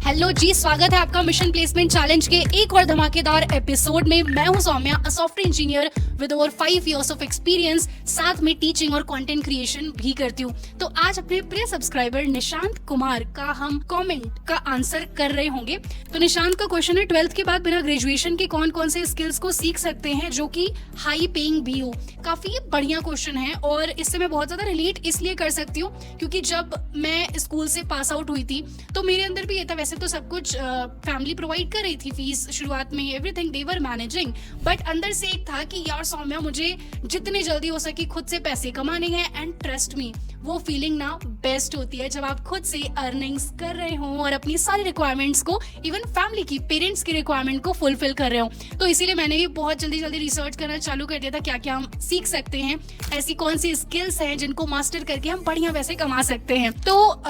Hello जी, स्वागत है आपका मिशन प्लेसमेंट चैलेंज के एक और धमाकेदार एपिसोड में। मैं हूं Saumya, a software engineer with over 5 years of experience, साथ में टीचिंग और कंटेंट क्रिएशन भी करती हूं। तो आज अपने प्रिय सब्सक्राइबर निशांत कुमार का हम कमेंट का आंसर कर रहे होंगे। तो निशांत का क्वेश्चन है, 12th के बाद बिना ग्रेजुएशन के कौन कौन से स्किल्स को सीख सकते हैं जो कि हाई पेइंग भी हो। काफी बढ़िया क्वेश्चन है और इससे मैं बहुत ज्यादा रिलेट इसलिए कर सकती हूँ क्योंकि जब मैं स्कूल से पास आउट हुई थी तो मेरे अंदर भी ये था। वैसे तो सब कुछ फैमिली प्रोवाइड कर रही थी, फीस शुरुआत में everything they were managing, but अंदर से एक था कि यार सौम्या, मुझे जितने जल्दी हो सके खुद से पैसे कमाने हैं। एंड ट्रस्ट मी, वो फीलिंग ना बेस्ट होती है जब आप खुद से अर्निंग्स कर रहे हो और अपनी सारी रिक्वायरमेंट्स को, इवन फैमिली की, पेरेंट्स की रिक्वायरमेंट को फुलफिल कर रहे हो। तो इसीलिए मैंने भी बहुत जल्दी रिसर्च करना चालू कर दिया था क्या क्या हम सीख सकते हैं, ऐसी कौन सी स्किल्स हैं जिनको मास्टर करके हम बढ़िया पैसे कमा सकते हैं। तो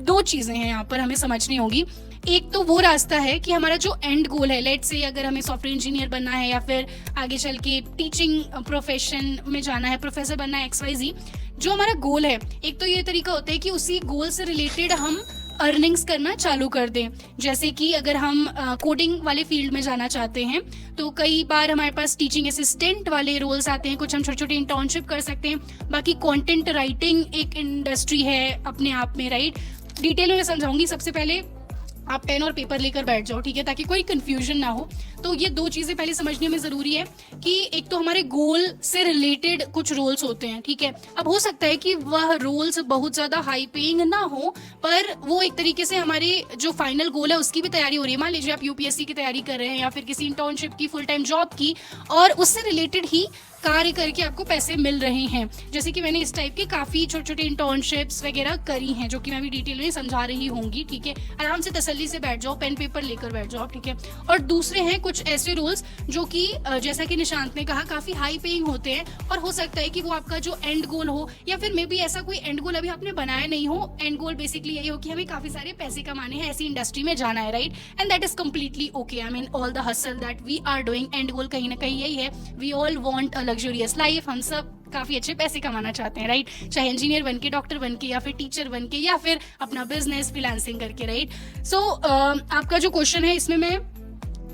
दो चीजें हैं यहाँ पर हमें समझनी होगी। एक तो वो रास्ता है कि हमारा जो एंड गोल है, लेट्स से अगर हमें सॉफ्टवेयर इंजीनियर बनना है या फिर आगे चल के टीचिंग प्रोफेशन में जाना है, प्रोफेसर बनना है, XYZ, जो हमारा गोल है, एक तो ये तरीका होता है कि उसी गोल से रिलेटेड हम अर्निंग्स करना चालू कर दें। जैसे कि अगर हम कोडिंग वाले फील्ड में जाना चाहते हैं तो कई बार हमारे पास टीचिंग असिस्टेंट वाले रोल्स आते हैं, कुछ हम छोटी छोटी इंटर्नशिप कर सकते हैं। बाकी कंटेंट राइटिंग एक इंडस्ट्री है अपने आप में, राइट। डिटेल में समझाऊंगी। सबसे पहले आप पेन और पेपर लेकर बैठ जाओ, ठीक है, ताकि कोई कंफ्यूजन ना हो। तो ये दो चीज़ें पहले समझने में ज़रूरी है कि एक तो हमारे गोल से रिलेटेड कुछ रोल्स होते हैं, ठीक है। अब हो सकता है कि वह रोल्स बहुत ज़्यादा हाई पेइंग ना हो, पर वो एक तरीके से हमारे जो फाइनल गोल है उसकी भी तैयारी हो रही है। मान लीजिए आप UPSC की तैयारी कर रहे हैं या फिर किसी इंटर्नशिप की, फुल टाइम जॉब की, और उससे रिलेटेड ही कार्य करके आपको पैसे मिल रहे हैं। जैसे कि मैंने इस टाइप के काफ़ी छोटे छोटे इंटर्नशिप्स वगैरह करी हैं, जो कि मैं भी डिटेल में समझा रही होंगी, ठीक है। आराम से तसल्ली से बैठ जाओ, पेन पेपर लेकर बैठ जाओ, ठीक है। और दूसरे हैं कुछ ऐसे रोल्स जो कि जैसा कि निशांत ने कहा, काफ़ी हाई पेइंग होते हैं और हो सकता है कि वो आपका जो एंड गोल हो, या फिर मे बी ऐसा कोई एंड गोल अभी आपने बनाया नहीं हो। एंड गोल बेसिकली यही हो कि हमें काफ़ी सारे पैसे कमाने हैं, ऐसी इंडस्ट्री में जाना है, right. And that is completely okay. I mean all the hustle that we are doing, and goal कहीं ना कहीं यही है। We all want a luxurious life. हम सब काफ़ी अच्छे पैसे कमाना चाहते हैं, राइट। चाहे इंजीनियर बन के, डॉक्टर बन के, या फिर टीचर बन के, या फिर अपना बिजनेस फ्रीलांसिंग करके, राइट। सो आपका जो क्वेश्चन है, इसमें मैं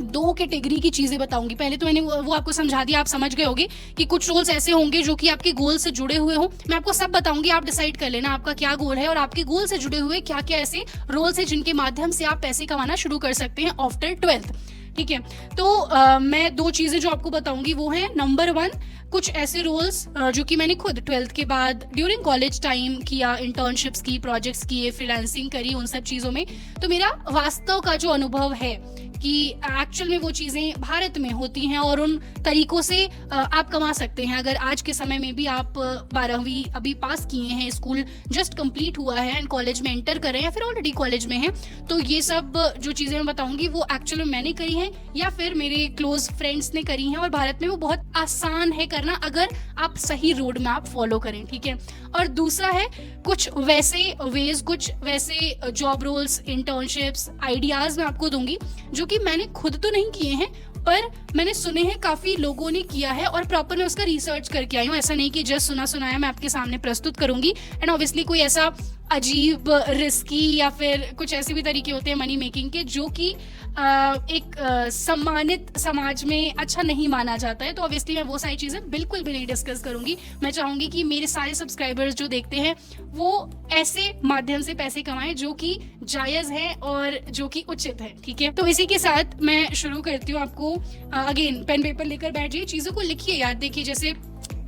दो कैटेगरी की चीज़ें बताऊंगी। पहले तो मैंने वो आपको समझा दिया, आप समझ गए होंगे कि कुछ रोल्स ऐसे होंगे जो कि आपके गोल से जुड़े हुए हों। मैं आपको सब बताऊंगी, आप डिसाइड कर लेना आपका क्या गोल है और आपके गोल से जुड़े हुए क्या क्या ऐसे रोल्स हैं जिनके माध्यम से आप पैसे कमाना शुरू कर सकते हैं आफ्टर 12th, ठीक है। तो मैं दो चीज़ें जो आपको बताऊंगी वो हैं, नंबर 1, कुछ ऐसे रोल्स जो कि मैंने खुद 12th के बाद ड्यूरिंग कॉलेज टाइम किया, इंटर्नशिप्स की, प्रोजेक्ट्स किए, फ्रीलांसिंग करी, उन सब चीज़ों में। तो मेरा वास्तव का जो अनुभव है कि एक्चुअल में वो चीज़ें भारत में होती हैं और उन तरीकों से आप कमा सकते हैं। अगर आज के समय में भी आप 12वीं अभी पास किए हैं, स्कूल जस्ट कंप्लीट हुआ है एंड कॉलेज में एंटर कर रहे हैं या फिर ऑलरेडी कॉलेज में हैं, तो ये सब जो चीज़ें मैं बताऊंगी वो एक्चुअल में मैंने करी हैं या फिर मेरे क्लोज फ्रेंड्स ने करी हैं, और भारत में वो बहुत आसान है करना अगर आप सही रोड मैप फॉलो करें, ठीक है। और दूसरा है कुछ वैसे वेज, कुछ वैसे जॉब रोल्स, इंटर्नशिप्स, आइडियाज़ मैं आपको दूंगी जो कि मैंने खुद तो नहीं किए हैं, पर मैंने सुने हैं काफ़ी लोगों ने किया है और प्रॉपर मैं उसका रिसर्च करके आई हूँ। ऐसा नहीं कि जस्ट सुना सुनाया मैं आपके सामने प्रस्तुत करूंगी। एंड ऑब्वियसली कोई ऐसा अजीब, रिस्की या फिर कुछ ऐसे भी तरीके होते हैं मनी मेकिंग के जो कि एक सम्मानित समाज में अच्छा नहीं माना जाता है। तो ऑब्वियसली मैं वो सारी चीज़ें बिल्कुल भी नहीं डिस्कस करूंगी। मैं चाहूँगी कि मेरे सारे सब्सक्राइबर्स जो देखते हैं वो ऐसे माध्यम से पैसे कमाएं जो कि जायज़ है और जो कि उचित है, ठीक है। तो इसी के साथ मैं शुरू करती हूँ। आपको अगेन पेन पेपर लेकर बैठ जाइए, चीज़ों को लिखिए, याद देखिए। जैसे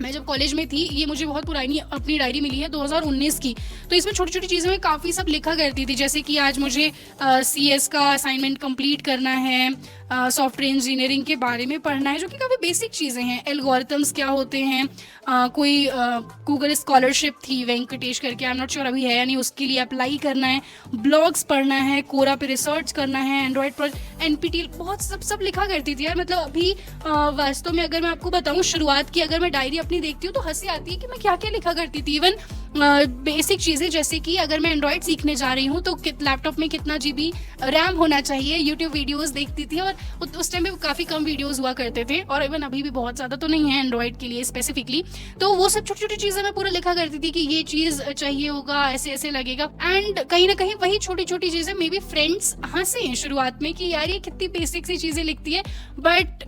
मैं जब कॉलेज में थी, ये मुझे बहुत पुरानी अपनी डायरी मिली है 2019 की, तो इसमें छोटी छोटी चीज़ें मैं काफ़ी सब लिखा करती थी। जैसे कि आज मुझे CS का असाइनमेंट कंप्लीट करना है, सॉफ्टवेयर इंजीनियरिंग के बारे में पढ़ना है, जो कि काफ़ी बेसिक चीज़ें हैं। एल्गोरिथम्स क्या होते हैं, कोई गूगल स्कॉलरशिप थी वेंकटेश करके, आई एम नॉट श्योर अभी है या नहीं, उसके लिए अप्लाई करना है, ब्लॉग्स पढ़ना है, कोरा पे रिसर्च करना है, एंड्रॉयड प्रोजेक्ट, NPTEL, बहुत सब लिखा करती थी यार। मतलब अभी वास्तव में अगर मैं आपको बताऊँ, शुरुआत की अगर मैं डायरी अपनी देखती हूँ तो हंसी आती है कि मैं क्या क्या लिखा करती थी। इवन बेसिक चीज़ें जैसे कि अगर मैं एंड्रॉयड सीखने जा रही हूँ तो लैपटॉप में कितना GB रैम होना चाहिए, यूट्यूब वीडियोस देखती थी और उस टाइम पे काफ़ी कम वीडियोज़ हुआ करते थे, और इवन अभी भी बहुत ज़्यादा तो नहीं है एंड्रॉयड के लिए स्पेसिफिकली। तो वो सब छोटी छोटी चीज़ें मैं पूरा लिखा करती थी कि ये चीज़ चाहिए होगा, ऐसे ऐसे लगेगा। एंड कहीं ना कहीं वही छोटी छोटी चीज़ें मे बी फ्रेंड्स हंसे शुरुआत में कि यार ये कितनी बेसिक सी चीज़ें लिखती है, बट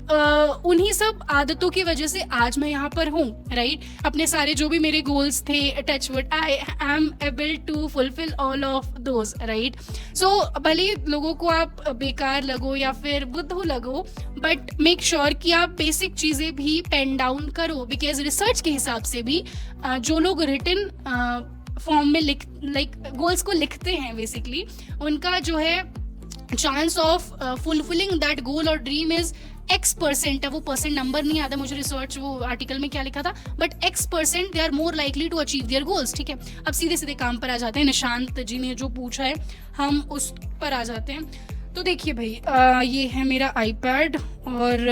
उन्हीं सब आदतों की वजह से आज मैं यहाँ पर हूँ, राइट। अपने सारे जो भी मेरे गोल्स थे, touch wood, I am able to fulfil all of those, right. So भले लोगों को आप बेकार लगो या फिर बुद्धू लगो, बट मेक श्योर कि आप बेसिक चीज़ें भी पेन डाउन करो, बिकॉज रिसर्च के हिसाब से भी जो लोग रिटन फॉर्म में लाइक गोल्स को लिखते हैं बेसिकली, उनका जो है chance of fulfilling that goal और ड्रीम इज X%। है वो परसेंट नंबर नहीं आता मुझे, रिसर्च वो आर्टिकल में क्या लिखा था, but X% they are more likely to achieve their goals, ठीक है। अब सीधे सीधे काम पर आ जाते हैं, निशांत जी ने जो पूछा है हम उस पर आ जाते हैं। तो देखिए भाई, ये है मेरा iPad और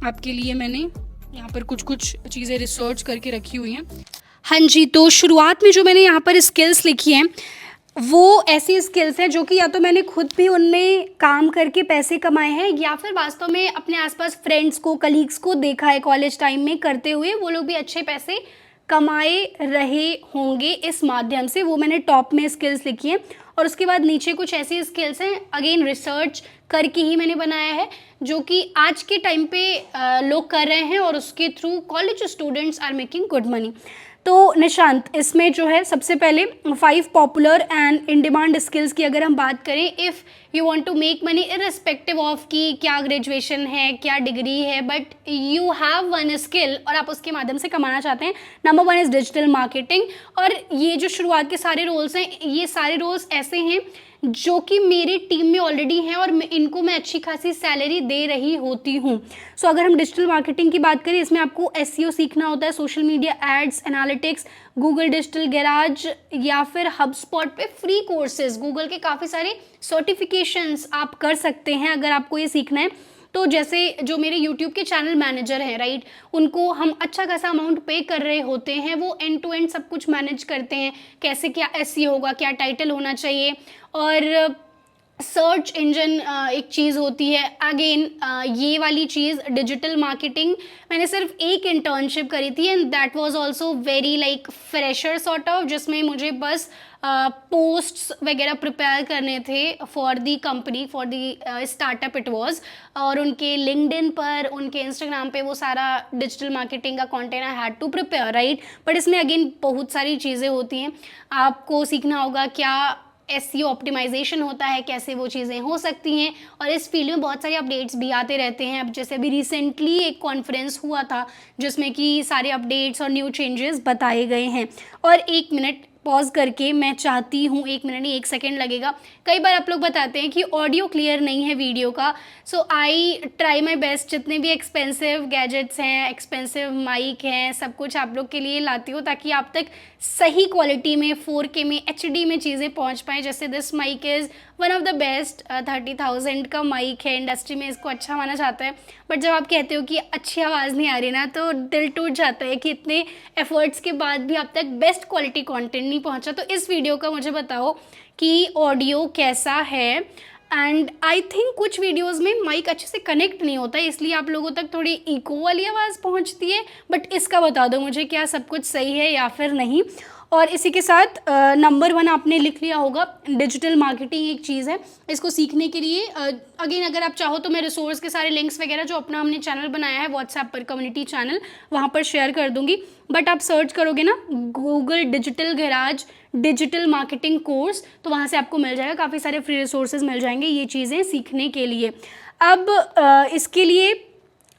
आपके लिए मैंने यहाँ पर कुछ कुछ चीज़ें रिसर्च करके रखी हुई हैं। हाँ जी, तो शुरुआत में जो मैंने यहाँ पर स्किल्स लिखी हैं वो ऐसी स्किल्स हैं जो कि या तो मैंने खुद भी उनमें काम करके पैसे कमाए हैं, या फिर वास्तव में अपने आसपास फ्रेंड्स को, कलीग्स को देखा है कॉलेज टाइम में करते हुए, वो लोग भी अच्छे पैसे कमाए रहे होंगे इस माध्यम से। वो मैंने टॉप में स्किल्स लिखी हैं। और उसके बाद नीचे कुछ ऐसी स्किल्स हैं, अगेन रिसर्च करके ही मैंने बनाया है, जो कि आज के टाइम पे लोग कर रहे हैं और उसके through college students are making good money. तो निशांत, इसमें जो है सबसे पहले 5 popular and in demand skills की अगर हम बात करें, if you want to make money irrespective of कि क्या ग्रेजुएशन है, क्या डिग्री है, but you have one skill और आप उसके माध्यम से कमाना चाहते हैं। Number 1 is digital marketing. और ये जो शुरुआत के सारे रोल्स हैं, ये सारे रोल्स ऐसे हैं जो कि मेरी टीम में ऑलरेडी हैं और इनको मैं अच्छी खासी सैलरी दे रही होती हूँ। सो अगर हम डिजिटल मार्केटिंग की बात करें, इसमें आपको एसईओ सीखना होता है, social media ads, analytics, Google digital garage या फिर हबस्पॉट पे फ्री कोर्सेज, गूगल के काफ़ी सारे सर्टिफिकेशंस आप कर सकते हैं अगर आपको ये सीखना है। तो जैसे जो मेरे यूट्यूब के चैनल मैनेजर हैं, राइट, उनको हम अच्छा खासा अमाउंट पे कर रहे होते हैं, वो एंड टू एंड सब कुछ मैनेज करते हैं, कैसे क्या एसईओ होगा, क्या टाइटल होना चाहिए, और सर्च इंजन एक चीज़ होती है। अगेन ये वाली चीज़ डिजिटल मार्केटिंग मैंने सिर्फ एक इंटर्नशिप करी थी and that was also very like fresher sort of, जिसमें मुझे बस पोस्ट्स वगैरह प्रिपेयर करने थे for the company, for the startup it was, और उनके लिंक्डइन पर, उनके इंस्टाग्राम पे वो सारा डिजिटल मार्केटिंग का content I had to prepare, right. But इसमें अगेन बहुत सारी चीज़ें होती हैं, आपको सीखना होगा क्या एसईओ ऑप्टिमाइजेशन होता है, कैसे वो चीज़ें हो सकती हैं, और इस फील्ड में बहुत सारे अपडेट्स भी आते रहते हैं। अब जैसे अभी रिसेंटली एक कॉन्फ्रेंस हुआ था जिसमें कि सारे अपडेट्स और न्यू चेंजेस बताए गए हैं। और 1 मिनट पॉज करके मैं चाहती हूँ, 1 मिनट नहीं 1 सेकेंड लगेगा। कई बार आप लोग बताते हैं कि ऑडियो क्लियर नहीं है वीडियो का, सो आई ट्राई माई बेस्ट, जितने भी एक्सपेंसिव गैजेट्स हैं, एक्सपेंसिव माइक हैं, सब कुछ आप लोग के लिए लाती हूँ ताकि आप तक सही क्वालिटी में 4K में HD में चीज़ें पहुँच पाएँ। जैसे this mic is one of the best, 30,000 का माइक है, इंडस्ट्री में इसको अच्छा माना जाता है। बट जब आप कहते हो कि अच्छी आवाज़ नहीं आ रही ना, तो दिल टूट जाता है कि इतने एफर्ट्स के बाद भी आप तक बेस्ट क्वालिटी कंटेंट नहीं पहुंचा। तो इस वीडियो का मुझे बताओ कि ऑडियो कैसा है। एंड आई थिंक कुछ वीडियोस में माइक अच्छे से कनेक्ट नहीं होता है, इसलिए आप लोगों तक थोड़ी इको वाली आवाज़ पहुंचती है। बट इसका बता दो मुझे, क्या सब कुछ सही है या फिर नहीं। और इसी के साथ नंबर 1 आपने लिख लिया होगा, डिजिटल मार्केटिंग एक चीज़ है। इसको सीखने के लिए अगेन अगर आप चाहो तो मैं रिसोर्स के सारे लिंक्स वगैरह जो अपना हमने चैनल बनाया है व्हाट्सएप पर, कम्युनिटी चैनल, वहाँ पर शेयर कर दूँगी। बट आप सर्च करोगे ना Google digital garage digital marketing course, तो वहाँ से आपको मिल जाएगा, काफ़ी सारे फ्री रिसोर्सेज मिल जाएंगे ये चीज़ें सीखने के लिए। अब इसके लिए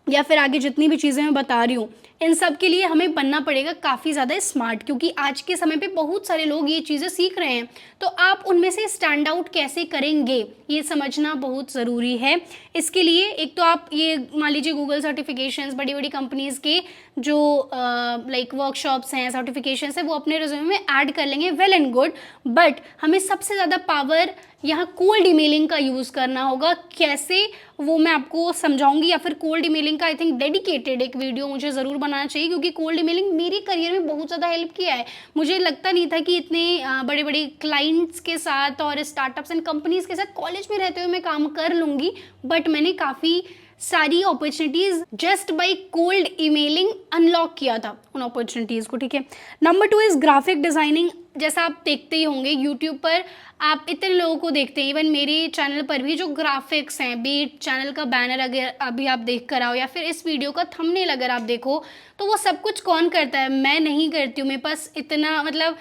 या फिर आगे जितनी भी चीज़ें मैं बता रही हूँ, इन सब के लिए हमें बनना पड़ेगा काफ़ी ज़्यादा स्मार्ट, क्योंकि आज के समय पे बहुत सारे लोग ये चीज़ें सीख रहे हैं। तो आप उनमें से स्टैंड आउट कैसे करेंगे, ये समझना बहुत ज़रूरी है। इसके लिए एक तो आप ये मान लीजिए गूगल सर्टिफिकेशंस, बड़ी बड़ी कंपनीज़ के जो लाइक वर्कशॉप्स हैं, सर्टिफिकेशंस हैं, वो अपने रिज्यूमे में ऐड कर लेंगे, वेल एंड गुड। बट हमें सबसे ज़्यादा पावर यहाँ कोल्ड ईमेलिंग का यूज़ करना होगा। कैसे, वो मैं आपको समझाऊंगी, या फिर कोल्ड ईमेलिंग का आई थिंक डेडिकेटेड एक वीडियो मुझे ज़रूर ऑन आना चाहिए, क्योंकि कोल्ड ईमेलिंग मेरे करियर में बहुत ज़्यादा हेल्प किया है। मुझे लगता नहीं था कि इतने बड़े बड़े क्लाइंट्स के साथ और स्टार्टअप्स एंड कंपनीज के साथ कॉलेज में रहते हुए मैं काम कर लूँगी, बट मैंने काफ़ी सारी opportunities just by cold emailing unlock किया था उन अपॉर्चुनिटीज़ को, ठीक है। Number 2 is graphic designing. जैसा आप देखते ही होंगे यूट्यूब पर आप इतने लोगों को देखते हैं, इवन मेरे चैनल पर भी जो ग्राफिक्स हैं, बीट चैनल का बैनर अगर अभी आप देख कर आओ या फिर इस वीडियो का थंबनेल अगर आप देखो, तो वो सब कुछ कौन करता है? मैं नहीं करती हूँ। मेरे पास इतना मतलब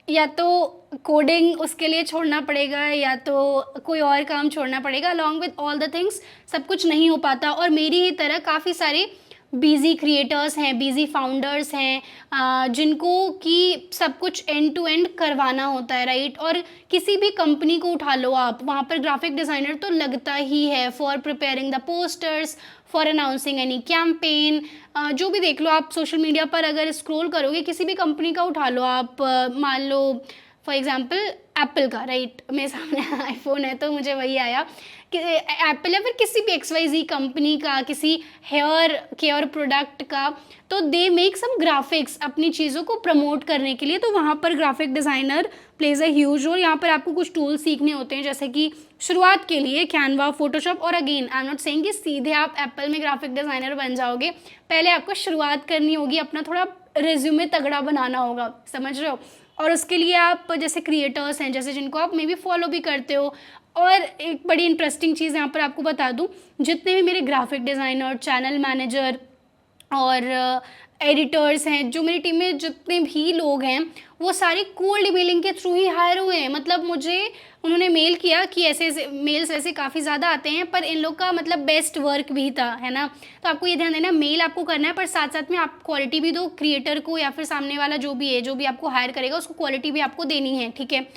या तो कोडिंग उसके लिए छोड़ना पड़ेगा या तो कोई और काम छोड़ना पड़ेगा, along with all the things सब कुछ नहीं हो पाता। और मेरी ही तरह काफ़ी सारे बिजी क्रिएटर्स हैं, बिजी फाउंडर्स हैं, जिनको कि सब कुछ एंड टू एंड करवाना होता है, राइट। और किसी भी कंपनी को उठा लो आप, वहाँ पर ग्राफिक डिज़ाइनर तो लगता ही है for preparing the posters, for announcing any campaign. जो भी देख लो आप सोशल मीडिया पर अगर स्क्रॉल करोगे, किसी भी कंपनी का उठा लो आप, मान लो फॉर एग्जांपल एप्पल का, राइट। मेरे सामने आईफोन है तो मुझे वही आया कि एप्पल या फिर किसी भी XYZ कंपनी का, किसी हेयर केयर प्रोडक्ट का, तो दे मेक सम ग्राफिक्स अपनी चीज़ों को प्रमोट करने के लिए। तो वहाँ पर graphic designer plays a huge role. यहाँ पर आपको कुछ टूल्स सीखने होते हैं, जैसे कि शुरुआत के लिए कैनवा, फोटोशॉप। और again I am not saying कि सीधे आप एप्पल में ग्राफिक डिज़ाइनर बन जाओगे, पहले आपको शुरुआत करनी होगी, अपना थोड़ा रिज्यूमे तगड़ा बनाना होगा, समझ रहे हो। और उसके लिए आप जैसे क्रिएटर्स हैं, जैसे जिनको आप मे बी फॉलो भी करते हो। और एक बड़ी इंटरेस्टिंग चीज़ यहाँ पर आपको बता दूँ, जितने भी मेरे ग्राफिक डिज़ाइनर, चैनल मैनेजर और एडिटर्स हैं, जो मेरी टीम में जितने भी लोग हैं, वो सारे कोल्ड ईमेलिंग के थ्रू ही हायर हुए हैं। मतलब मुझे उन्होंने मेल किया कि ऐसे ऐसे मेल्स ऐसे काफ़ी ज़्यादा आते हैं, पर इन लोग का मतलब बेस्ट वर्क भी था, है ना। तो आपको ये ध्यान देना, मेल आपको करना है पर साथ साथ में आप क्वालिटी भी दो क्रिएटर को, या फिर सामने वाला जो भी है, जो भी आपको हायर करेगा, उसको क्वालिटी भी आपको देनी है, ठीक है।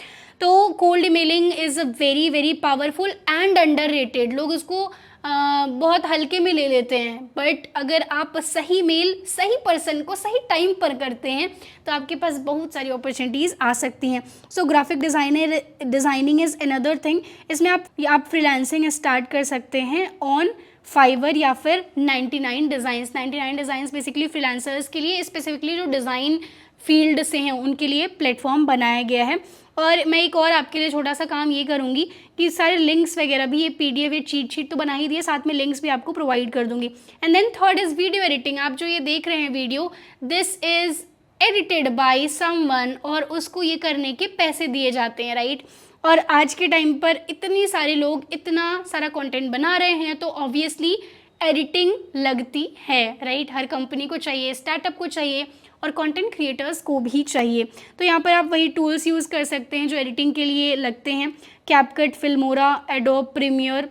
तो cold emailing is very very powerful and underrated. लोग इसको बहुत हल्के में ले लेते हैं, बट अगर आप सही मेल सही पर्सन को सही टाइम पर करते हैं तो आपके पास बहुत सारी अपॉर्चुनिटीज़ आ सकती हैं। So graphic designing is another thing. इसमें आप फ्रीलांसिंग स्टार्ट कर सकते हैं ऑन फाइवर या फिर 99 डिज़ाइंस। 99 डिज़ाइंस बेसिकली फ्रीलांसर्स के लिए, स्पेसिफिकली जो डिज़ाइन फील्ड से हैं उनके लिए प्लेटफॉर्म बनाया गया है। और मैं एक और आपके लिए छोटा सा काम ये करूँगी कि सारे लिंक्स वगैरह भी, ये PDF, ये चीट शीट तो बना ही दिए, साथ में लिंक्स भी आपको प्रोवाइड कर दूँगी। And then third is video editing. आप जो ये देख रहे हैं video, this is edited by someone, और उसको ये करने के पैसे दिए जाते हैं, राइट। और आज के टाइम पर इतने सारे लोग इतना सारा कंटेंट बना रहे हैं, तो ऑब्वियसली एडिटिंग लगती है, राइट। हर कंपनी को चाहिए, स्टार्टअप को चाहिए, और कंटेंट क्रिएटर्स को भी चाहिए। तो यहाँ पर आप वही टूल्स यूज़ कर सकते हैं जो एडिटिंग के लिए लगते हैं। कैपकट, फिल्मोरा, एडोब प्रीमियर,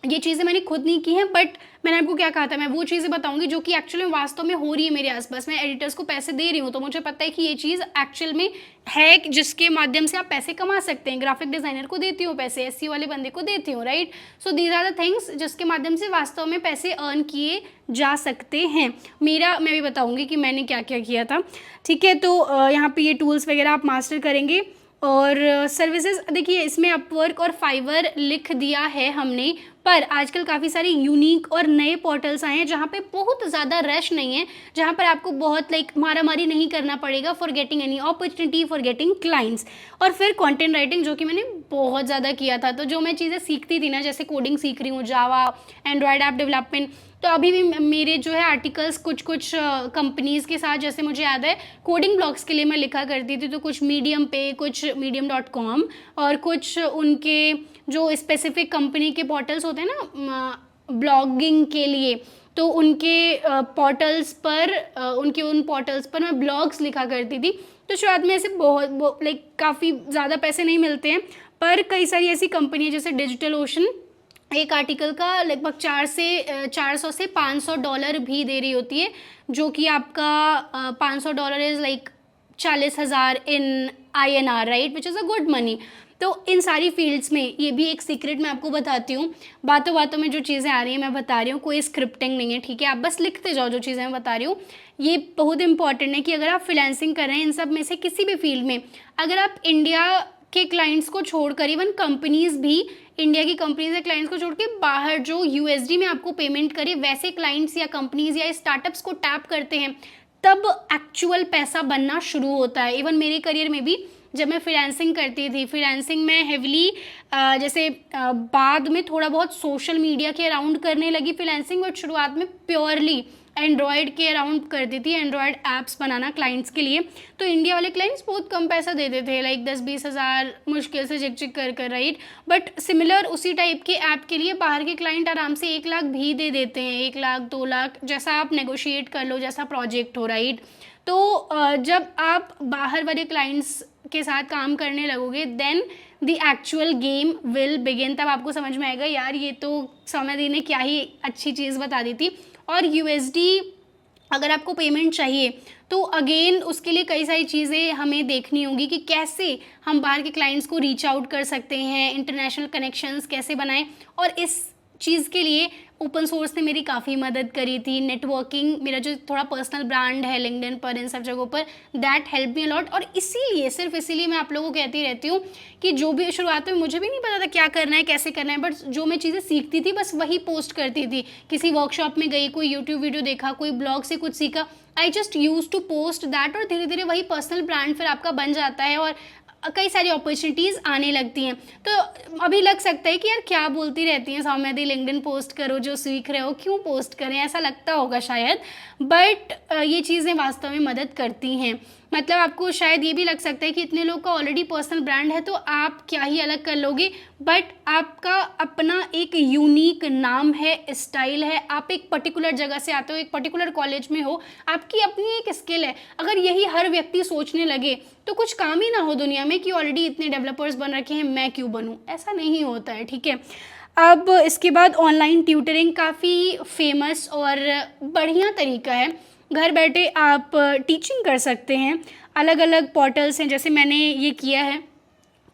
ये चीज़ें मैंने खुद नहीं की हैं, बट मैंने आपको क्या कहा था, मैं वो चीज़ें बताऊंगी जो कि एक्चुअल में वास्तव में हो रही है मेरे आसपास। मैं एडिटर्स को पैसे दे रही हूँ, तो मुझे पता है कि ये चीज़ एक्चुअल में है जिसके माध्यम से आप पैसे कमा सकते हैं। ग्राफिक डिज़ाइनर को देती हूँ पैसे, SEO वाले बंदे को देती हूँ, right. So these are the things जिसके माध्यम से वास्तव में पैसे अर्न किए जा सकते हैं। मैं भी बताऊँगी कि मैंने क्या क्या किया था, ठीक है। तो यहाँ पर ये टूल्स वगैरह आप मास्टर करेंगे। और सर्विसेज देखिए, इसमें अपवर्क और फाइवर लिख दिया है हमने, पर आजकल काफ़ी सारे यूनिक और नए पोर्टल्स आए हैं जहाँ पे बहुत ज़्यादा रश नहीं है, जहाँ पर आपको बहुत मारामारी नहीं करना पड़ेगा for getting any opportunity, for getting clients. और फिर कंटेंट राइटिंग, जो कि मैंने बहुत ज़्यादा किया था। तो जो मैं चीज़ें सीखती थी ना, जैसे कोडिंग सीख रही हूँ, जावा, एंड्रॉयड ऐप डेवलपमेंट, तो अभी भी मेरे जो है आर्टिकल्स कुछ कंपनीज़ के साथ, जैसे मुझे याद है कोडिंग ब्लॉग्स के लिए मैं लिखा करती थी, तो कुछ मीडियम पे, कुछ medium.com, और कुछ उनके जो स्पेसिफिक कंपनी के पोर्टल्स होते हैं ना ब्लॉगिंग के लिए, तो उनके पोर्टल्स पर उनके उन पोर्टल्स पर मैं ब्लॉग्स लिखा करती थी। तो शुरुआत में ऐसे बहुत काफ़ी ज़्यादा पैसे नहीं मिलते हैं, पर कई सारी ऐसी कंपनी है जैसे डिजिटल ओशन, एक आर्टिकल का लगभग 400 से $500 भी दे रही होती है, जो कि आपका $500 is 40,000 in INR, right, which is a good money. तो इन सारी फील्ड्स में ये भी एक सीक्रेट मैं आपको बताती हूँ, बातों बातों में जो चीज़ें आ रही हैं मैं बता रही हूँ, कोई स्क्रिप्टिंग नहीं है, ठीक है। आप बस लिखते जाओ जो चीज़ें मैं बता रही हूँ। ये बहुत इंपॉर्टेंट है कि अगर आप फ्रीलांसिंग कर रहे हैं इन सब में से किसी भी फील्ड में, अगर आप इंडिया के क्लाइंट्स को छोड़कर इवन कंपनीज भी इंडिया की कंपनीज या क्लाइंट्स को छोड़ के बाहर जो यूएसडी में आपको पेमेंट करे वैसे क्लाइंट्स या कंपनीज या स्टार्टअप्स को टैप करते हैं, तब एक्चुअल पैसा बनना शुरू होता है। इवन मेरे करियर में भी जब मैं फ्रीलांसिंग करती थी, फ्रीलांसिंग में हेवली जैसे बाद में थोड़ा बहुत सोशल मीडिया के अराउंड करने लगी फ्रीलांसिंग, बट शुरुआत में प्योरली एंड्रॉयड के अराउंड करती थी, एंड्रॉयड ऐप्स बनाना क्लाइंट्स के लिए। तो इंडिया वाले क्लाइंट्स बहुत कम पैसा देते थे, लाइक 10-20 हज़ार मुश्किल से चिक कर राइट। बट सिमिलर उसी टाइप के ऐप के लिए बाहर के क्लाइंट आराम से 1 लाख भी दे देते हैं, 1 लाख 2 लाख, जैसा आप नेगोशिएट कर लो, जैसा प्रोजेक्ट हो राइट। तो जब आप बाहर वाले क्लाइंट्स के साथ काम करने लगोगे then the actual game will begin. तब आपको समझ में आएगा यार ये तो सौम्या दी ने क्या ही अच्छी चीज़ बता दी थी। और यूएसडी अगर आपको पेमेंट चाहिए तो अगेन उसके लिए कई सारी चीज़ें हमें देखनी होगी कि कैसे हम बाहर के क्लाइंट्स को रीच आउट कर सकते हैं, इंटरनेशनल कनेक्शंस कैसे बनाएं। और इस चीज़ के लिए ओपन सोर्स ने मेरी काफ़ी मदद करी थी। नेटवर्किंग, मेरा जो थोड़ा पर्सनल ब्रांड है लिंक्डइन पर, इन सब जगहों पर, दैट हेल्प मी अलॉट। और इसीलिए, सिर्फ इसीलिए मैं आप लोगों को कहती रहती हूँ कि जो भी शुरुआत में मुझे भी नहीं पता था क्या करना है, कैसे करना है, बट जो मैं चीज़ें सीखती थी बस वही पोस्ट करती थी। किसी वर्कशॉप में गई, कोई यूट्यूब वीडियो देखा, कोई ब्लॉग से कुछ सीखा, I just use to post that, और धीरे धीरे वही पर्सनल ब्रांड फिर आपका बन जाता है और कई सारी अपॉर्चुनिटीज़ आने लगती हैं। तो अभी लग सकता है कि यार क्या बोलती रहती हैं सौम्या दी, लिंक्डइन पोस्ट करो, जो सीख रहे हो क्यों पोस्ट करें, ऐसा लगता होगा शायद, बट ये चीज़ें वास्तव में मदद करती हैं। मतलब आपको शायद ये भी लग सकता है कि इतने लोग का ऑलरेडी पर्सनल ब्रांड है तो आप क्या ही अलग कर लोगे, बट आपका अपना एक यूनिक नाम है, स्टाइल है, आप एक पर्टिकुलर जगह से आते हो, एक पर्टिकुलर कॉलेज में हो, आपकी अपनी एक स्किल है। अगर यही हर व्यक्ति सोचने लगे तो कुछ काम ही ना हो दुनिया में कि ऑलरेडी इतने डेवलपर्स बन रखे हैं, मैं क्यों बनूं, ऐसा नहीं होता है, ठीक है। अब इसके बाद ऑनलाइन ट्यूटरिंग काफ़ी फेमस और बढ़िया तरीका है। घर बैठे आप टीचिंग कर सकते हैं। अलग अलग पोर्टल्स हैं, जैसे मैंने ये किया है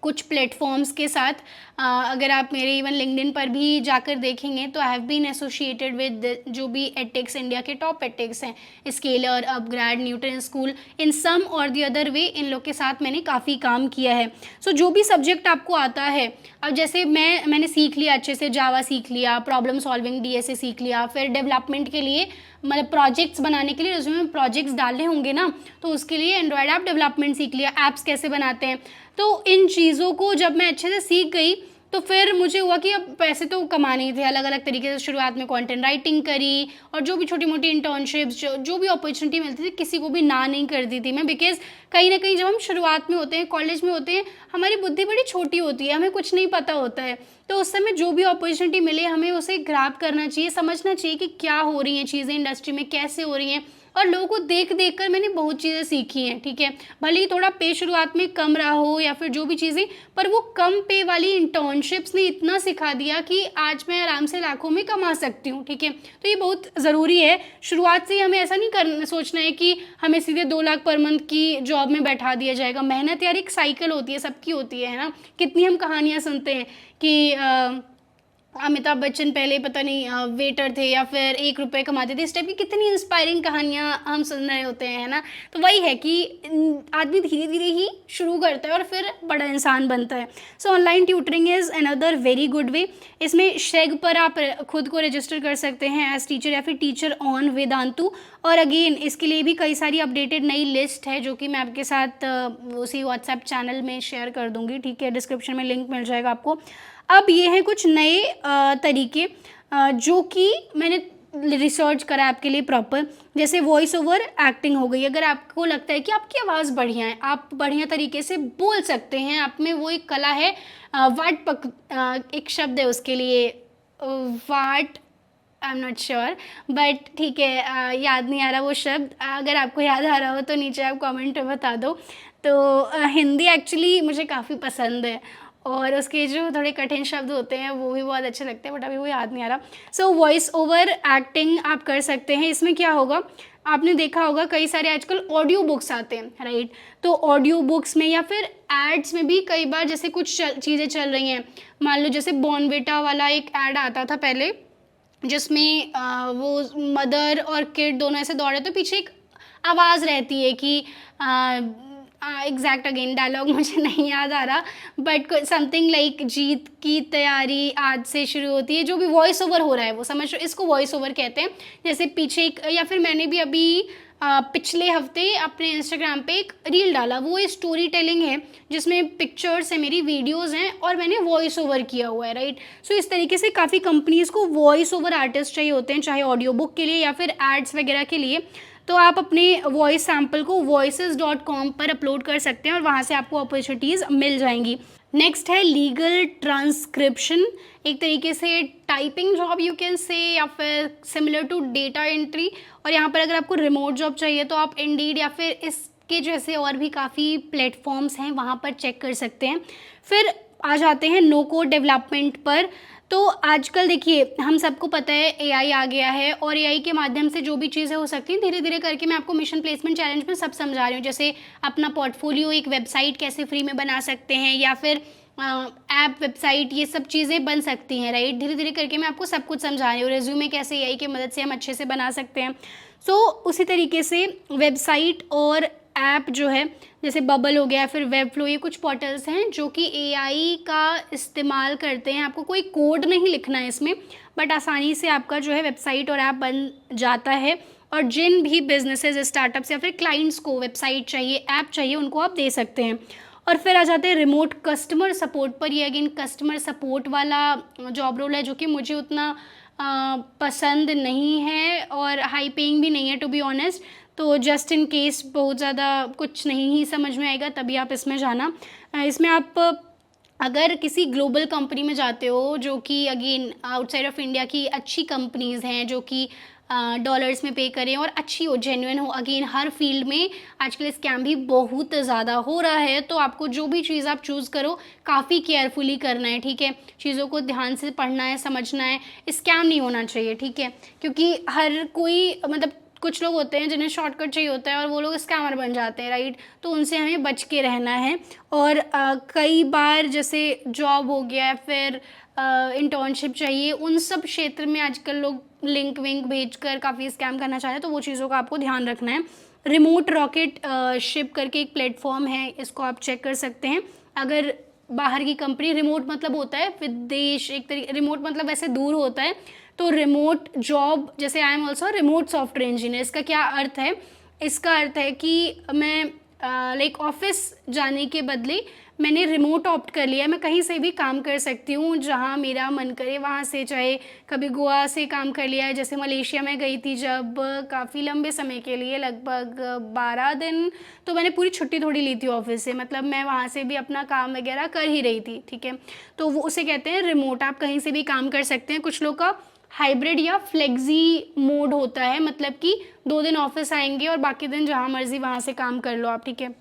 कुछ प्लेटफॉर्म्स के साथ। अगर आप मेरे इवन लिंक्डइन पर भी जाकर देखेंगे तो I have been associated with जो भी एटेक्स, इंडिया के टॉप एटेक्स हैं, Scaler, upGrad, Newton School, in some और द अदर वे इन लोग के साथ मैंने काफ़ी काम किया है। सो जो भी सब्जेक्ट आपको आता है, अब जैसे मैंने सीख लिया अच्छे से, जावा सीख लिया, प्रॉब्लम सॉल्विंग डीएसए सीख लिया, फिर डेवलपमेंट के लिए मतलब प्रोजेक्ट्स बनाने के लिए रिज्यूमे में प्रोजेक्ट्स डालने होंगे ना, तो उसके लिए एंड्रॉयड ऐप डेवलपमेंट सीख लिया, ऐप्स कैसे बनाते हैं। तो इन चीज़ों को जब मैं अच्छे से सीख गई तो फिर मुझे हुआ कि अब पैसे तो कमाने ही थे अलग अलग तरीके से। शुरुआत में कंटेंट राइटिंग करी और जो भी छोटी मोटी इंटर्नशिप्स, जो भी अपॉर्चुनिटी मिलती थी, किसी को भी ना नहीं करती थी मैं, बिकॉज कहीं ना कहीं जब हम शुरुआत में होते हैं, कॉलेज में होते हैं, हमारी बुद्धि बड़ी छोटी होती है, हमें कुछ नहीं पता होता है। तो उस समय जो भी अपॉर्चुनिटी मिले हमें उसे ग्रैब करना चाहिए, समझना चाहिए कि क्या हो रही हैं चीज़ें इंडस्ट्री में, कैसे हो रही हैं। और लोगों को देख देख कर मैंने बहुत चीज़ें सीखी हैं, ठीक है। भले ही थोड़ा पे शुरुआत में कम रहा हो या फिर जो भी चीज़ें, पर वो कम पे वाली इंटर्नशिप्स ने इतना सिखा दिया कि आज मैं आराम से लाखों में कमा सकती हूँ, ठीक है। तो ये बहुत ज़रूरी है। शुरुआत से ही हमें ऐसा नहीं करना, सोचना है कि हमें सीधे 2 लाख पर मंथ की जॉब में बैठा दिया जाएगा। मेहनत यार एक साइकिल होती है, सबकी होती है ना। कितनी हम कहानियाँ सुनते हैं कि अमिताभ बच्चन पहले पता नहीं वेटर थे या फिर 1 रुपये कमाते थे, इस टाइप की कितनी इंस्पायरिंग कहानियाँ हम सुन रहे होते हैं, है ना। तो वही है कि आदमी धीरे धीरे ही शुरू करता है और फिर बड़ा इंसान बनता है। सो online tutoring is another very good way. इसमें शेग पर आप खुद को रजिस्टर कर सकते हैं एज टीचर या फिर टीचर ऑन वेदांतु। और अगेन इसके लिए भी कई सारी अपडेटेड नई लिस्ट है जो कि मैं आपके साथ उसी व्हाट्सएप चैनल में शेयर कर दूँगी, ठीक है। डिस्क्रिप्शन में लिंक मिल जाएगा आपको। अब ये हैं कुछ नए तरीके जो कि मैंने रिसर्च करा आपके लिए प्रॉपर, जैसे वॉइस ओवर एक्टिंग हो गई। अगर आपको लगता है कि आपकी आवाज़ बढ़िया है, आप बढ़िया तरीके से बोल सकते हैं, आप में वो एक कला है, एक शब्द है उसके लिए, what, I am not sure, but ठीक है, याद नहीं आ रहा वो शब्द। अगर आपको याद आ रहा हो तो नीचे आप कमेंट में बता दो। तो हिंदी एक्चुअली मुझे काफ़ी पसंद है और उसके जो थोड़े कठिन शब्द होते हैं वो भी बहुत अच्छे लगते हैं, बट अभी वो याद नहीं आ रहा। सो वॉइस ओवर एक्टिंग आप कर सकते हैं। इसमें क्या होगा, आपने देखा होगा कई सारे आजकल ऑडियो बुक्स आते हैं, राइट। तो ऑडियो बुक्स में या फिर एड्स में भी कई बार जैसे कुछ चीज़ें चल रही हैं, मान लो जैसे बॉर्नविटा वाला एक ऐड आता था पहले, जिसमें वो मदर और किड दोनों ऐसे दौड़े, तो पीछे एक आवाज़ रहती है कि एग्जैक्ट अगेन डायलॉग मुझे नहीं याद आ रहा, बट समथिंग लाइक जीत की तैयारी आज से शुरू होती है, जो भी वॉइस ओवर हो रहा है वो समझ लो, इसको वॉइस ओवर कहते हैं। जैसे पीछे एक, या फिर मैंने भी अभी पिछले हफ्ते अपने इंस्टाग्राम पे एक रील डाला, वो स्टोरी टेलिंग है जिसमें पिक्चर्स है, मेरी वीडियोस हैं और मैंने वॉइस ओवर किया हुआ है, राइट। सो इस तरीके से काफ़ी कंपनीज़ को वॉइस ओवर आर्टिस्ट चाहिए होते हैं, चाहे ऑडियो बुक के लिए या फिर एड्स वगैरह के लिए। तो आप अपने वॉइस सैम्पल को voices.com पर अपलोड कर सकते हैं और वहाँ से आपको अपॉर्चुनिटीज़ मिल जाएंगी। नेक्स्ट है लीगल ट्रांसक्रिप्शन, एक तरीके से typing job you can say, या फिर सिमिलर टू डेटा एंट्री। और यहाँ पर अगर आपको रिमोट जॉब चाहिए तो आप इंडीड या फिर इसके जैसे और भी काफ़ी प्लेटफॉर्म्स हैं वहाँ पर चेक कर सकते हैं। फिर आ जाते हैं नो कोड डेवलपमेंट पर। तो आजकल देखिए हम सबको पता है एआई आ गया है और एआई के माध्यम से जो भी चीज़ें हो सकती हैं धीरे धीरे करके मैं आपको मिशन प्लेसमेंट चैलेंज में सब समझा रही हूँ। जैसे अपना पोर्टफोलियो एक वेबसाइट कैसे फ्री में बना सकते हैं, या फिर ऐप वेबसाइट, ये सब चीज़ें बन सकती हैं, राइट। धीरे धीरे करके मैं आपको सब कुछ समझा रही हूँ। रेज्यूमे कैसे एआई की मदद से हम अच्छे से बना सकते हैं। सो उसी तरीके से वेबसाइट और ऐप जो है, जैसे बबल हो गया, फिर वेबफ्लो, ये कुछ पोर्टल्स हैं जो कि एआई का इस्तेमाल करते हैं। आपको कोई कोड नहीं लिखना है इसमें, बट आसानी से आपका जो है वेबसाइट और ऐप बन जाता है। और जिन भी बिजनेसेस, स्टार्टअप्स या फिर क्लाइंट्स को वेबसाइट चाहिए, ऐप चाहिए, उनको आप दे सकते हैं। और फिर आ जाते हैं रिमोट कस्टमर सपोर्ट पर। ये अगेन कस्टमर सपोर्ट वाला जॉब रोल है जो कि मुझे उतना पसंद नहीं है और हाई पेइंग भी नहीं है टू बी ऑनेस्ट। तो जस्ट इन केस बहुत ज़्यादा कुछ नहीं ही समझ में आएगा तभी आप इसमें जाना। इसमें आप अगर किसी ग्लोबल कंपनी में जाते हो जो कि अगेन आउटसाइड ऑफ इंडिया की अच्छी कंपनीज़ हैं जो कि डॉलर्स में पे करें और अच्छी हो, जेन्युइन हो। अगेन हर फील्ड में आजकल स्कैम भी बहुत ज़्यादा हो रहा है, तो आपको जो भी चीज़ आप चूज़ करो काफ़ी केयरफुली करना है, ठीक है। चीज़ों को ध्यान से पढ़ना है, समझना है, स्कैम नहीं होना चाहिए, ठीक है। क्योंकि हर कोई मतलब कुछ लोग होते हैं जिन्हें शॉर्टकट चाहिए होता है और वो लोग स्कैमर बन जाते हैं, राइट। तो उनसे हमें बच के रहना है। और कई बार जैसे जॉब हो गया, फिर इंटर्नशिप चाहिए, उन सब क्षेत्र में आजकल लोग लिंक विंक भेजकर काफ़ी स्कैम करना चाहते हैं, तो वो चीज़ों का आपको ध्यान रखना है। रिमोट रॉकेट शिप करके एक प्लेटफॉर्म है, इसको आप चेक कर सकते हैं। अगर बाहर की कंपनी, रिमोट मतलब होता है विदेश, एक तरीके रिमोट मतलब वैसे दूर होता है, तो रिमोट जॉब, जैसे I am also remote software engineer, इसका क्या अर्थ है? इसका अर्थ है कि मैं लाइक ऑफिस जाने के बदले मैंने रिमोट ऑप्ट कर लिया, मैं कहीं से भी काम कर सकती हूँ जहाँ मेरा मन करे वहाँ से। चाहे कभी गोवा से काम कर लिया है, जैसे मलेशिया में गई थी जब काफ़ी लंबे समय के लिए, लगभग 12 दिन, तो मैंने पूरी छुट्टी थोड़ी ली थी ऑफिस से, मतलब मैं वहाँ से भी अपना काम वगैरह कर ही रही थी, ठीक है। तो वो उसे कहते हैं रिमोट, आप कहीं से भी काम कर सकते हैं। कुछ लोग का हाइब्रिड या फ्लेक्सी मोड होता है, मतलब कि 2 दिन ऑफिस आएंगे और बाकी दिन जहाँ मर्जी वहाँ से काम कर लो आप, ठीक है।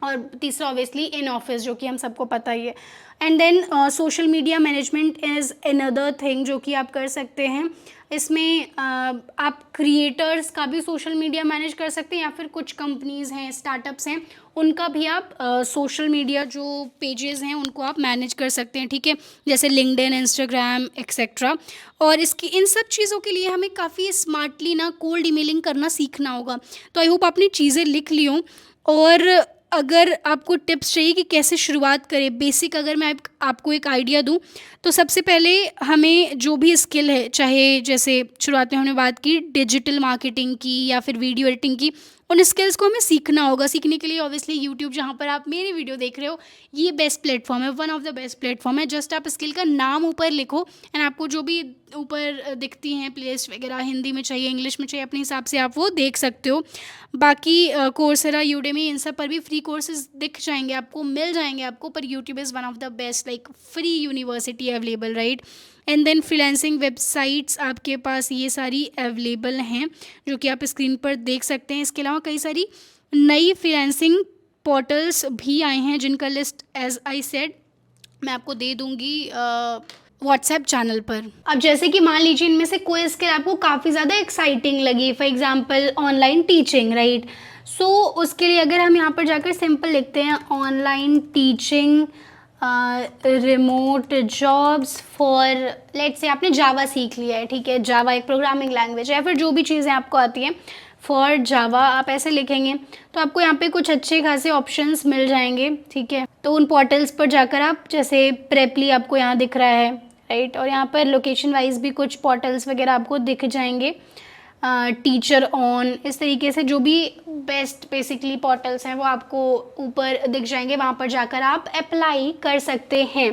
और तीसरा ऑब्वियसली इन ऑफिस, जो कि हम सबको पता ही है। And then social media management is another thing जो कि आप कर सकते हैं। इसमें आप क्रिएटर्स का भी सोशल मीडिया मैनेज कर सकते हैं, या फिर कुछ कंपनीज़ हैं, स्टार्टअप्स हैं, उनका भी आप सोशल मीडिया जो पेजेस हैं उनको आप मैनेज कर सकते हैं, ठीक है। जैसे लिंक्डइन, इंस्टाग्राम एक्सेट्रा। और इसकी इन सब चीज़ों के लिए हमें काफ़ी स्मार्टली ना कोल्ड ईमेलिंग करना सीखना होगा। तो आई होप आपने चीज़ें लिख ली हों। और अगर आपको टिप्स चाहिए कि कैसे शुरुआत करें, बेसिक अगर मैं आपको एक आइडिया दूं, तो सबसे पहले हमें जो भी स्किल है, चाहे जैसे शुरुआत में हमने बात की डिजिटल मार्केटिंग की या फिर वीडियो एडिटिंग की, उन स्किल्स को हमें सीखना होगा। सीखने के लिए ऑब्वियसली यूट्यूब, जहाँ पर आप मेरी वीडियो देख रहे हो, ये बेस्ट प्लेटफॉर्म है, one of the best platform है। जस्ट आप स्किल का नाम ऊपर लिखो एंड आपको जो भी ऊपर दिखती हैं प्लेलिस्ट वगैरह, हिंदी में चाहिए, इंग्लिश में चाहिए, अपने हिसाब से आप वो देख सकते हो। बाकी कोर्सेरा, यूडेमी, इन सब पर भी फ्री कोर्सेज दिख जाएंगे आपको, मिल जाएंगे आपको। पर YouTube is one of the best like free university available, right. And then freelancing websites आपके पास ये सारी अवेलेबल हैं जो कि आप स्क्रीन पर देख सकते हैं। इसके अलावा कई सारी नई फ्रीलांसिंग पोर्टल्स भी आए हैं जिनका लिस्ट एज आई सेड मैं आपको दे दूँगी व्हाट्सएप चैनल पर। अब जैसे कि मान लीजिए इनमें से कोई स्किल आपको काफ़ी ज़्यादा एक्साइटिंग लगी, for example online teaching, right. So उसके लिए अगर हम यहाँ पर जाकर सिंपल लिखते हैं online teaching remote jobs for, let's say आपने जावा सीख लिया है, ठीक है, जावा एक प्रोग्रामिंग लैंग्वेज है, या फिर जो भी चीज़ें आपको आती हैं, फॉर जावा आप ऐसे लिखेंगे तो आपको यहाँ पे कुछ अच्छे खासे ऑप्शंस मिल जाएंगे, ठीक है। तो उन पोर्टल्स पर जाकर आप, जैसे प्रेपली आपको यहाँ दिख रहा है, राइट, और यहाँ पर लोकेशन वाइज भी कुछ पोर्टल्स वगैरह आपको दिख जाएंगे, टीचर ऑन, इस तरीके से जो भी बेस्ट बेसिकली पोर्टल्स हैं वो आपको ऊपर दिख जाएंगे, वहाँ पर जाकर आप अप्लाई कर सकते हैं।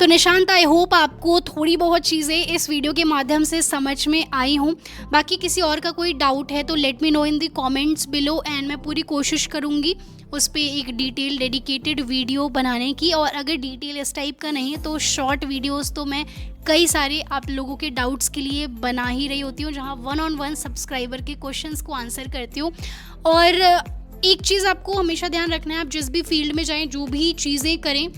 तो निशांत, आई होप आपको थोड़ी बहुत चीज़ें इस वीडियो के माध्यम से समझ में आई हों। बाकी किसी और का कोई डाउट है तो let me know in the comments below, and मैं पूरी कोशिश करूँगी उस पर एक डिटेल डेडिकेटेड वीडियो बनाने की। और अगर डिटेल इस टाइप का नहीं है तो शॉर्ट वीडियोस तो मैं कई सारे आप लोगों के डाउट्स के लिए बना ही रही होती हूँ, जहाँ 1-on-1 सब्सक्राइबर के क्वेश्चंस को आंसर करती हूँ। और एक चीज़ आपको हमेशा ध्यान रखना है, आप जिस भी फील्ड में जाएँ, जो भी चीज़ें करें,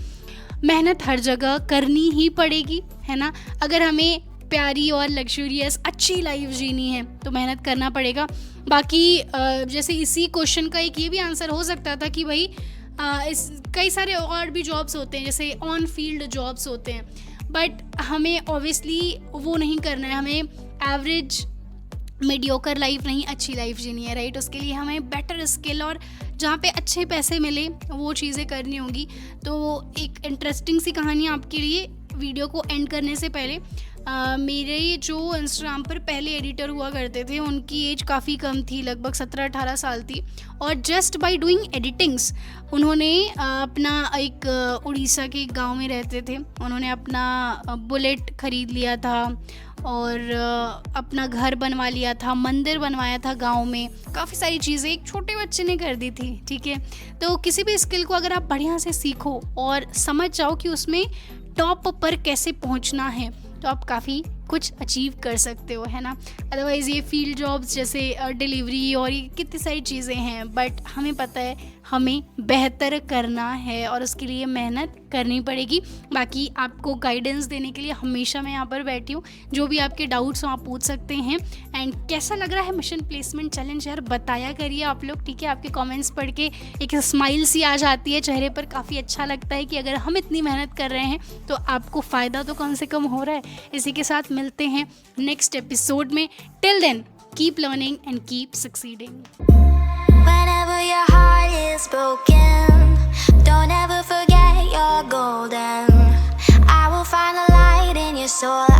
मेहनत हर जगह करनी ही पड़ेगी, है ना। अगर हमें प्यारी और लग्जूरियस अच्छी लाइफ जीनी है तो मेहनत करना पड़ेगा। बाकी जैसे इसी क्वेश्चन का एक ये भी आंसर हो सकता था कि भाई इस कई सारे और भी जॉब्स होते हैं, जैसे ऑन फील्ड जॉब्स होते हैं, बट हमें ऑब्वियसली वो नहीं करना है। हमें एवरेज मीडियोकर लाइफ नहीं, अच्छी लाइफ जीनी है, राइट। उसके लिए हमें बेटर स्किल और जहाँ पे अच्छे पैसे मिले वो चीज़ें करनी होंगी। तो एक इंटरेस्टिंग सी कहानी आपके लिए, वीडियो को एंड करने से पहले, मेरे जो इंस्टाग्राम पर पहले एडिटर हुआ करते थे उनकी एज काफ़ी कम थी, लगभग 17-18 साल थी, और जस्ट बाय डूइंग एडिटिंग्स उन्होंने अपना एक उड़ीसा के गांव में रहते थे, उन्होंने अपना बुलेट ख़रीद लिया था और अपना घर बनवा लिया था, मंदिर बनवाया था गांव में, काफ़ी सारी चीज़ें एक छोटे बच्चे ने कर दी थी, ठीक है। तो किसी भी स्किल को अगर आप बढ़िया से सीखो और समझ जाओ कि उसमें टॉप पर कैसे पहुंचना है, तो आप काफ़ी कुछ अचीव कर सकते हो, है ना। अदरवाइज़ ये फील्ड जॉब्स जैसे डिलीवरी और ये कितनी सारी चीज़ें हैं, बट हमें पता है हमें बेहतर करना है और उसके लिए मेहनत करनी पड़ेगी। बाकी आपको गाइडेंस देने के लिए हमेशा मैं यहाँ पर बैठी हूँ, जो भी आपके डाउट्स हो आप पूछ सकते हैं। एंड कैसा लग रहा है मिशन प्लेसमेंट चैलेंज, यार बताया करिए आप लोग, ठीक है। आपके कमेंट्स पढ़ के एक स्माइल सी आ जाती है चेहरे पर, काफ़ी अच्छा लगता है कि अगर हम इतनी मेहनत कर रहे हैं तो आपको फ़ायदा तो कम से कम हो रहा है। इसी के साथ मिलते हैं नेक्स्ट एपिसोड में। Till then keep learning and keep succeeding. Whenever your heart is broken, don't ever forget you're golden. I will find the light in your soul.